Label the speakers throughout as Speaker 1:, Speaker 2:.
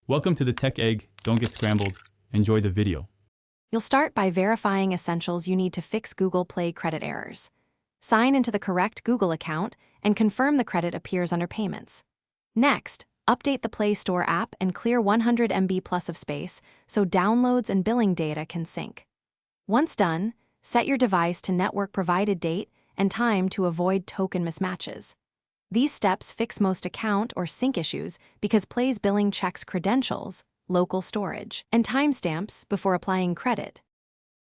Speaker 1: Welcome to the Tech Egg. Don't get scrambled. Enjoy the video.
Speaker 2: You'll start by verifying essentials you need to fix Google Play credit errors. Sign into the correct Google account and confirm the credit appears under Payments. Next, update the Play Store app and clear 100 MB plus of space so downloads and billing data can sync. Once done, set your device to network-provided date and time to avoid token mismatches. These steps fix most account or sync issues because Play's billing checks credentials, local storage, and timestamps before applying credit.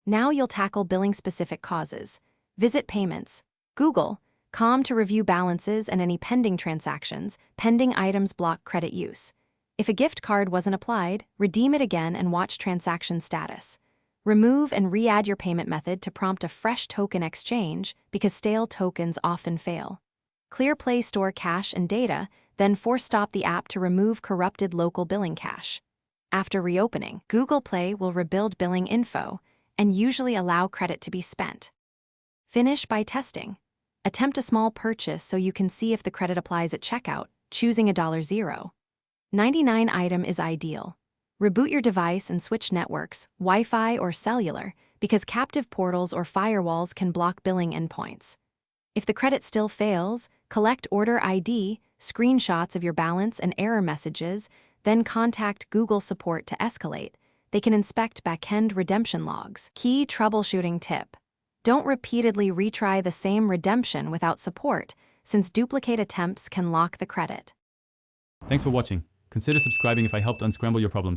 Speaker 2: Now you'll tackle billing-specific causes. Visit Payments, Google.com to review balances and any pending transactions. Pending items block credit use. If a gift card wasn't applied, redeem it again and watch transaction status. Remove and re-add your payment method to prompt a fresh token exchange because stale tokens often fail. Clear Play Store cache and data, then force stop the app to remove corrupted local billing cache. After reopening, Google Play will rebuild billing info and usually allow credit to be spent. Finish by testing. Attempt a small purchase so you can see if the credit applies at checkout, choosing a $0.99 item is ideal. Reboot your device and switch networks, Wi-Fi or cellular, because captive portals or firewalls can block billing endpoints. If the credit still fails, collect order ID, screenshots of your balance and error messages, then contact Google support to escalate. They can inspect back-end redemption logs. Key troubleshooting tip. Don't repeatedly retry the same redemption without support, since duplicate attempts can lock the credit.
Speaker 1: Thanks for watching. Consider subscribing if I helped unscramble your problems.